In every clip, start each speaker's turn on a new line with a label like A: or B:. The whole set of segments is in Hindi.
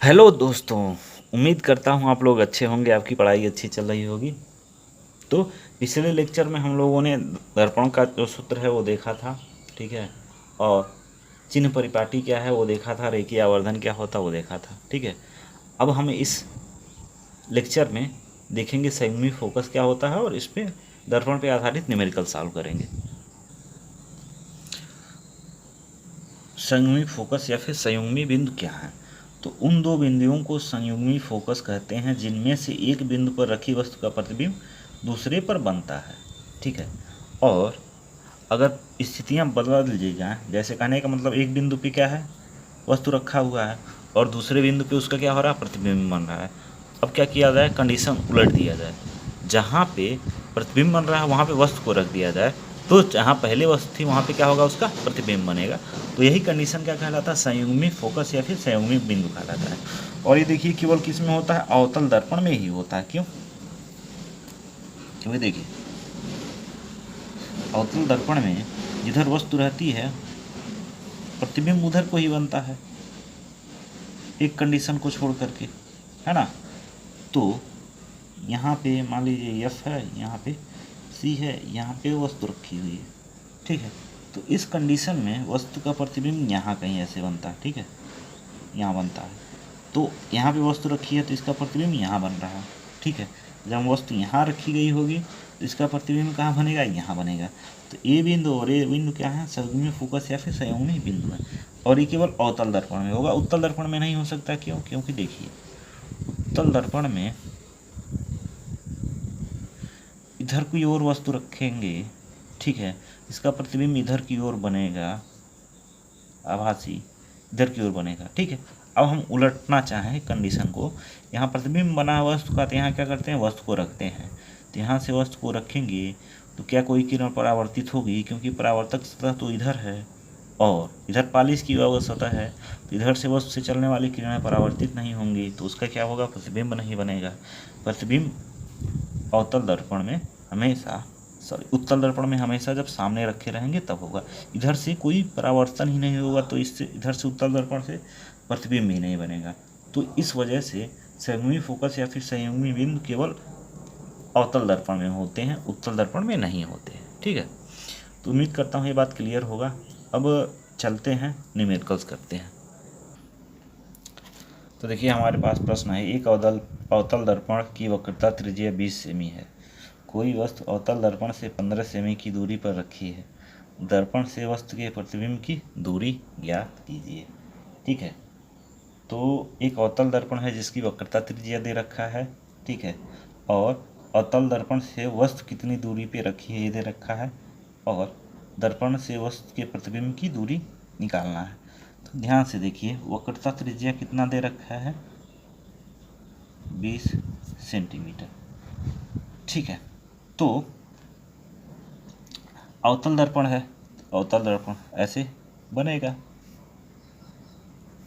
A: हेलो दोस्तों। उम्मीद करता हूँ आप लोग अच्छे होंगे, आपकी पढ़ाई अच्छी चल रही होगी। तो पिछले लेक्चर में हम लोगों ने दर्पण का जो सूत्र है वो देखा था, ठीक है। और चिन्ह परिपाटी क्या है वो देखा था, रेखीय आवर्धन क्या होता वो देखा था, ठीक है। अब हम इस लेक्चर में देखेंगे संयुग्मी फोकस क्या होता है और इस पे दर्पण पे आधारित न्यूमेरिकल सॉल्व करेंगे। संयुग्मी फोकस या फिर संयुग्मी बिंदु क्या है? तो उन दो बिंदुओं को संयुग्मी फोकस कहते हैं जिनमें से एक बिंदु पर रखी वस्तु का प्रतिबिंब दूसरे पर बनता है, ठीक है। और अगर स्थितियां बदल दी जाएं, जैसे कहने का मतलब एक बिंदु पे क्या है, वस्तु रखा हुआ है और दूसरे बिंदु पे उसका क्या हो रहा है, प्रतिबिंब बन रहा है। अब क्या किया जाए, कंडीशन उलट दिया जाए। जहाँ पे प्रतिबिंब बन रहा है वहाँ पे वस्तु को रख दिया जाए, तो जहाँ पहले वस्तु थी वहाँ पे क्या होगा, उसका प्रतिबिंब बनेगा। तो यही कंडीशन क्या कहलाता है, संयुग्मी फोकस या फिर संयुग्मी बिंदु कहलाता है। और ये देखिए केवल किस में होता है, अवतल दर्पण में ही होता है। क्यों? क्योंकि देखिए अवतल दर्पण में जिधर वस्तु रहती है प्रतिबिंब उधर को ही बनता है, एक कंडीशन को छोड़ करके, है ना। तो यहाँ पे मान लीजिए एफ है, यहाँ पे सी है, यहाँ पे वस्तु रखी हुई है, ठीक है। तो इस कंडीशन में वस्तु का प्रतिबिंब यहाँ कहीं ऐसे बनता है, ठीक है, यहाँ बनता है। तो यहाँ पे वस्तु रखी है तो इसका प्रतिबिंब यहाँ बन रहा है, ठीक है। जब वस्तु यहाँ रखी गई होगी तो इसका प्रतिबिंब कहाँ बनेगा, यहाँ बनेगा। तो ए बिंदु और ए बिंदु क्या है, संयुग्मी फोकस या फिर संयुग्मी बिंदु है। और ये केवल अवतल दर्पण में होगा, उत्तल दर्पण में नहीं हो सकता। क्यों? क्योंकि देखिए उत्तल दर्पण में इधर की ओर वस्तु रखेंगे, ठीक है, इसका प्रतिबिंब इधर की ओर बनेगा, आभासी इधर की ओर बनेगा, ठीक है। अब हम उलटना चाहें कंडीशन को, यहाँ प्रतिबिंब बना है वस्तु का, तो यहाँ क्या करते हैं, वस्तु को रखते हैं। तो यहाँ से वस्तु को रखेंगे तो क्या कोई किरण परावर्तित होगी, क्योंकि परावर्तक सतह तो इधर है और इधर पालिश की हुआ सतह है, तो इधर से वस्तु से चलने वाली किरणें परावर्तित नहीं होंगी, तो उसका क्या होगा, प्रतिबिंब नहीं बनेगा। प्रतिबिंब अवतल दर्पण में हमेशा, सॉरी, उत्तल दर्पण में हमेशा जब सामने रखे रहेंगे तब होगा। इधर से कोई परावर्तन ही नहीं होगा, तो इससे इधर से उत्तल दर्पण से प्रतिबिंब ही नहीं बनेगा। तो इस वजह से संयुग्मी फोकस या फिर संयुग्मी बिंदु केवल अवतल दर्पण में होते हैं, उत्तल दर्पण में नहीं होते हैं, ठीक है। तो उम्मीद करता हूँ ये बात क्लियर होगा। अब चलते हैं न्यूमेरिकल्स करते हैं। तो देखिए हमारे पास प्रश्न है, एक अवतल दर्पण की वक्रता त्रिज्या 20 सेमी है। कोई वस्तु अवतल दर्पण से 15 सेमी की दूरी पर रखी है। दर्पण से वस्तु के प्रतिबिंब की दूरी ज्ञात कीजिए, ठीक है। तो एक अवतल दर्पण है जिसकी वक्रता त्रिज्या दे रखा है, ठीक है। और अवतल दर्पण से वस्तु कितनी दूरी पे रखी है ये दे रखा है, और दर्पण से वस्तु के प्रतिबिंब की दूरी निकालना है। तो ध्यान से देखिए, वक्रता त्रिज्या कितना दे रखा है, 20 सेंटीमीटर, ठीक है। तो अवतल दर्पण है, अवतल दर्पण ऐसे बनेगा,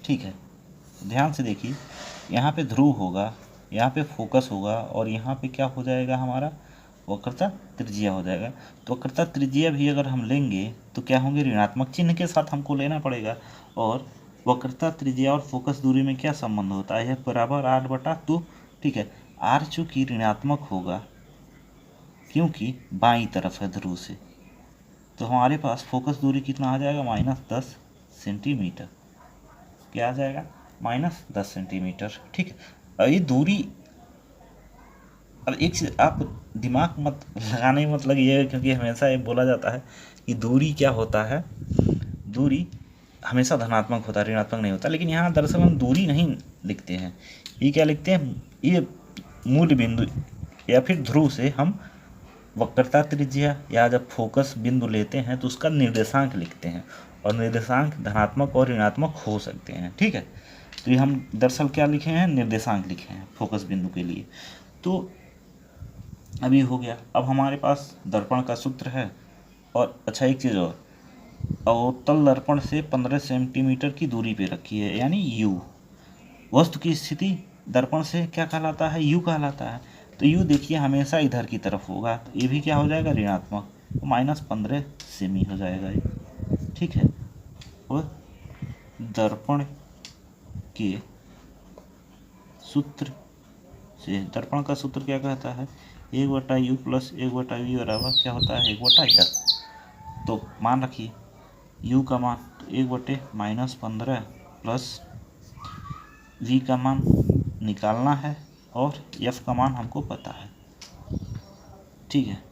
A: ठीक है। ध्यान से देखिए, यहाँ पे ध्रुव होगा, यहाँ पे फोकस होगा, और यहाँ पे क्या हो जाएगा, हमारा वक्रता त्रिज्या हो जाएगा। तो वक्रता त्रिज्या भी अगर हम लेंगे तो क्या होंगे, ऋणात्मक चिन्ह के साथ हमको लेना पड़ेगा। और वक्रता त्रिज्या और फोकस दूरी में क्या संबंध होता है, बराबर 8/2, ठीक है। आर चूँकि ऋणात्मक होगा क्योंकि बाईं तरफ है ध्रुव से, तो हमारे पास फोकस दूरी कितना आ जाएगा, -10 सेंटीमीटर। क्या आ जाएगा, -10 सेंटीमीटर, ठीक है। और ये दूरी, अब एक चीज़ आप दिमाग मत लगाने मत लगिए, क्योंकि हमेशा ये बोला जाता है कि दूरी क्या होता है, दूरी हमेशा धनात्मक होता है, ऋणात्मक नहीं होता। लेकिन यहाँ दरअसल हम दूरी नहीं लिखते हैं, ये क्या लिखते हैं, ये मूल बिंदु या फिर ध्रुव से हम वक्रता त्रिज्या या जब फोकस बिंदु लेते हैं तो उसका निर्देशांक लिखते हैं, और निर्देशांक धनात्मक और ऋणात्मक हो सकते हैं, ठीक है। तो ये हम दरअसल क्या लिखे हैं, निर्देशांक लिखे हैं फोकस बिंदु के लिए। तो अभी हो गया। अब हमारे पास दर्पण का सूत्र है। और अच्छा एक चीज़ और, अवतल दर्पण से 15 सेंटीमीटर की दूरी पे रखी है, यानी यू। वस्तु की स्थिति दर्पण से क्या कहलाता है, यू कहलाता है। तो यू देखिए हमेशा इधर की तरफ होगा, तो ये भी क्या हो जाएगा, ऋणात्मक, तो -15 सेमी हो जाएगा ये, ठीक है। और दर्पण के सूत्र से। दर्पण का सूत्र क्या कहता है, 1/u प्लस 1/v बराबर क्या होता है, 1/s। तो मान रखिए u का मान 1/-15 प्लस v का मान निकालना है और f का मान हमको पता है, ठीक है।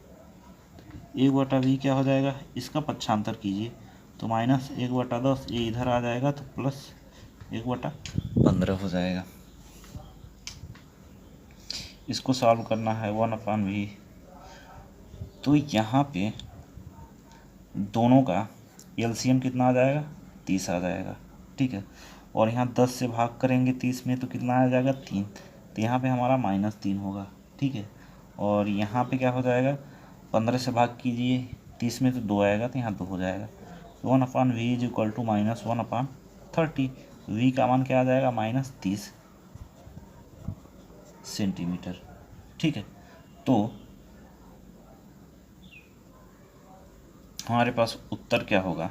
A: 1/v क्या हो जाएगा, इसका पक्षांतर कीजिए तो -1/10, ये इधर आ जाएगा तो प्लस 1/15 हो जाएगा। इसको सॉल्व करना है 1/v। तो यहाँ पे दोनों का एलसीएम कितना आ जाएगा, 30 आ जाएगा, ठीक है। और यहाँ 10 से भाग करेंगे 30 में तो कितना आ जाएगा, 3। तो यहाँ पे हमारा -3 होगा, ठीक है। और यहाँ पे क्या हो जाएगा, 15 से भाग कीजिए 30 में तो 2 आएगा, तो यहाँ 2 हो जाएगा। 1/v is equal to -1/30। v का मान क्या आ जाएगा, -30 सेंटीमीटर, ठीक है। तो हमारे पास उत्तर क्या होगा,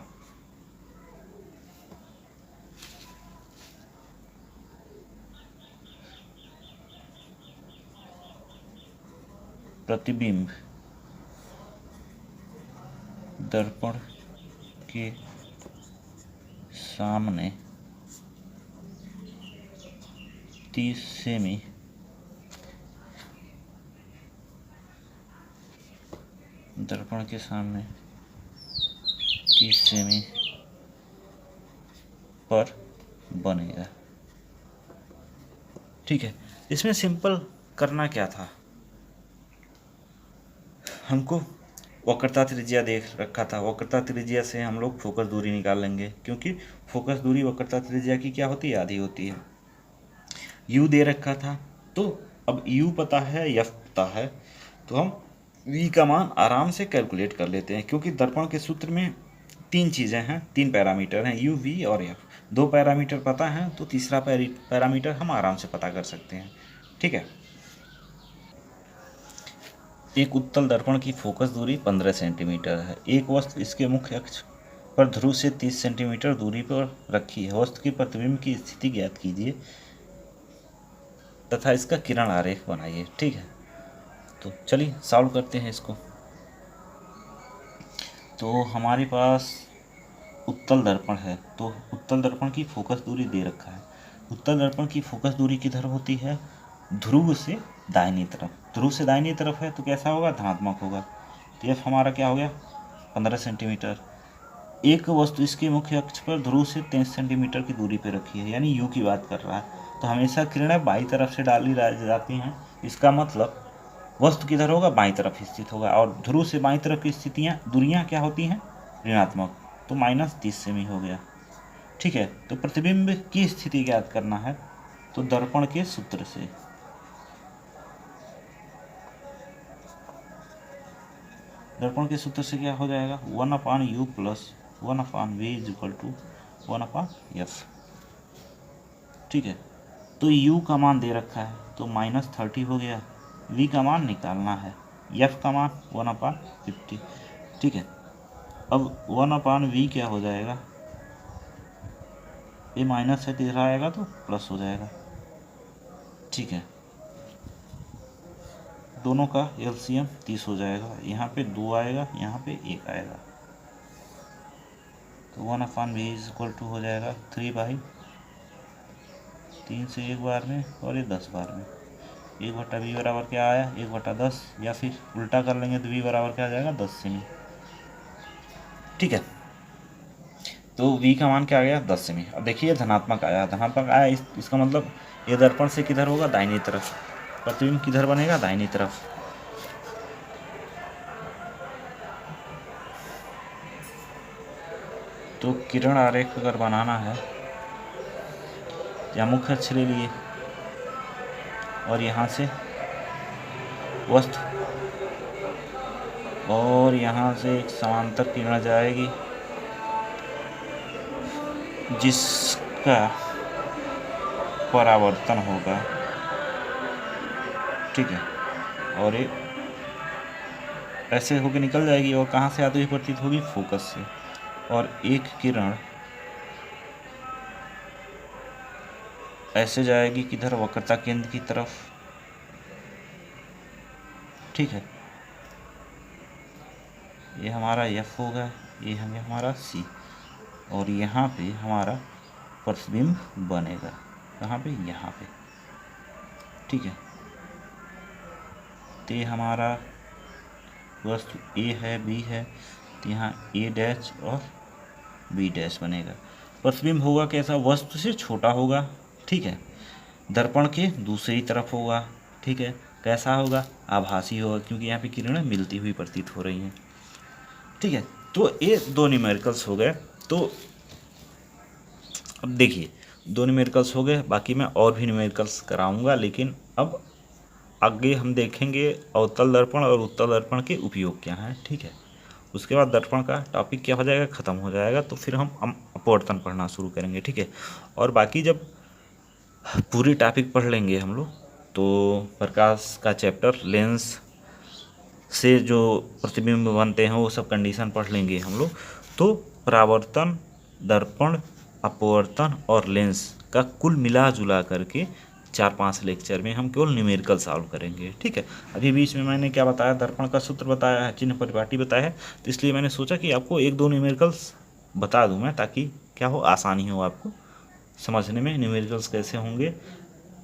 A: प्रतिबिंब दर्पण के सामने 30 सेमी दर्पण के सामने 30 सेमी पर बनेगा, ठीक है। इसमें सिंपल करना क्या था, हमको वक्रता त्रिज्या देख रखा था, वक्रता त्रिज्या से हम लोग फोकस दूरी निकाल लेंगे, क्योंकि फोकस दूरी वक्रता त्रिज्या की क्या होती है, आधी होती है। u दे रखा था, तो अब u पता है, f पता है, तो हम v का मान आराम से कैलकुलेट कर लेते हैं, क्योंकि दर्पण के सूत्र में 3 चीज़ें हैं, 3 पैरामीटर हैं, u, v और f। 2 पैरामीटर पता हैं तो तीसरा पैरामीटर हम आराम से पता कर सकते हैं, ठीक है। एक उत्तल दर्पण की फोकस दूरी 15 सेंटीमीटर है। एक वस्तु इसके मुख्य अक्ष पर ध्रुव से 30 सेंटीमीटर दूरी पर रखी है। वस्तु की प्रतिबिंब की स्थिति ज्ञात कीजिए तथा इसका किरण आरेख बनाइए, ठीक है। तो चलिए सॉल्व करते हैं इसको। तो हमारे पास उत्तल दर्पण है, तो उत्तल दर्पण की फोकस दूरी दे रखा है। उत्तल दर्पण की फोकस दूरी किधर होती है, ध्रुव से दाहिनी तरफ। ध्रुव से दाहिनी तरफ है तो कैसा होगा, धनात्मक होगा। तो एफ हमारा क्या हो गया, 15 सेंटीमीटर। एक वस्तु इसके मुख्य अक्ष पर ध्रुव से 23 सेंटीमीटर की दूरी पर रखी है, यानी यू की बात कर रहा है। तो हमेशा किरणें बाईं तरफ से डाली जाती हैं, इसका मतलब वस्तु किधर होगा, बाईं तरफ स्थित होगा। और ध्रुव से बाईं तरफ की दूरियाँ क्या होती हैं, ऋणात्मक। तो -30 सेमी हो गया, ठीक है। तो प्रतिबिंब की स्थिति ज्ञात करना है, तो दर्पण के सूत्र से क्या हो जाएगा, 1/u plus 1/v is equal to 1/f, ठीक है। तो u का मान दे रखा है तो -30 हो गया, v का मान निकालना है, f का मान 1/50, ठीक है। अब 1/v क्या हो जाएगा, ये माइनस है तो इधर आएगा तो प्लस हो जाएगा, ठीक है। दोनों का एलसीएम 30 हो जाएगा, यहाँ पे 2 आएगा, यहाँ पे 1 आएगा। तो 1/v इज इक्वल टू हो जाएगा 3/3 से 1 बार में और ये 10 बार में। 1/v बराबर क्या आया, 1/10, या फिर उल्टा कर लेंगे तो v बराबर क्या आ जाएगा, 10 सेमी, ठीक है। तो v का मान क्या आ गया, 10 सेमी। अब देखिए धनात्मक आया, इसका मतलब ये दर्पण से किधर होगा, दाहिनी तरफ। प्रतिबिंब किधर बनेगा, दाहिनी तरफ। तो किरण आरेख अगर बनाना है, या मुख्य अक्ष ले लिए और यहाँ से वस्तु और यहाँ से एक समांतर किरण जाएगी जिसका परावर्तन होगा, ठीक है। और ये ऐसे होके निकल जाएगी और कहाँ से आती हुई प्रतीत होगी, फोकस से। और एक किरण ऐसे जाएगी किधर, वक्रता केंद्र की तरफ, ठीक है। ये हमारा F होगा, ये हमारा C, और यहाँ पे हमारा प्रतिबिंब बनेगा, कहाँ पे, यहाँ पे, ठीक है। तो ये हमारा वस्तु A है, B है, तो यहाँ A डैश और B डैश बनेगा। प्रतिबिंब होगा कैसा, वस्तु से छोटा होगा, ठीक है, दर्पण के दूसरी तरफ होगा, ठीक है। कैसा होगा, आभासी होगा, क्योंकि यहाँ पे किरणें मिलती हुई प्रतीत हो रही हैं, ठीक है। तो ये दो न्यूमेरिकल्स हो गए। तो अब देखिए, दो न्यूमेरिकल्स हो गए, बाकी मैं और भी न्यूमेरिकल्स कराऊंगा, लेकिन अब आगे हम देखेंगे अवतल दर्पण और उत्तल दर्पण के उपयोग क्या हैं, ठीक है। उसके बाद दर्पण का टॉपिक क्या हो जाएगा, ख़त्म हो जाएगा, तो फिर हम अपवर्तन पढ़ना शुरू करेंगे, ठीक है। और बाकी जब पूरी टॉपिक पढ़ लेंगे हम लोग, तो प्रकाश का चैप्टर, लेंस से जो प्रतिबिंब बनते हैं वो सब कंडीशन पढ़ लेंगे हम लोग, तो परावर्तन, दर्पण, अपवर्तन और लेंस का कुल मिला जुला करके 4-5 लेक्चर में हम केवल न्यूमेरिकल सॉल्व करेंगे, ठीक है। अभी बीच में मैंने क्या बताया, दर्पण का सूत्र बताया है, चिन्ह परिपाटी बताया है, तो इसलिए मैंने सोचा कि आपको 1-2 न्यूमेरिकल्स बता दूं मैं, ताकि क्या हो, आसानी हो आपको समझने में, न्यूमेरिकल्स कैसे होंगे,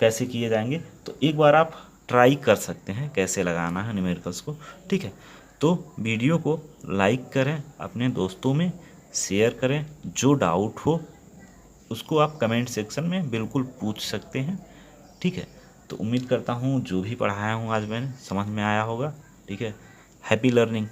A: कैसे किए जाएंगे। तो एक बार आप ट्राई कर सकते हैं कैसे लगाना है न्यूमेरिकल्स को, ठीक है। तो वीडियो को लाइक करें, अपने दोस्तों में शेयर करें, जो डाउट हो उसको आप कमेंट सेक्शन में बिल्कुल पूछ सकते हैं, ठीक है। तो उम्मीद करता हूँ जो भी पढ़ाया हूँ आज मैंने समझ में आया होगा, ठीक है। Happy learning.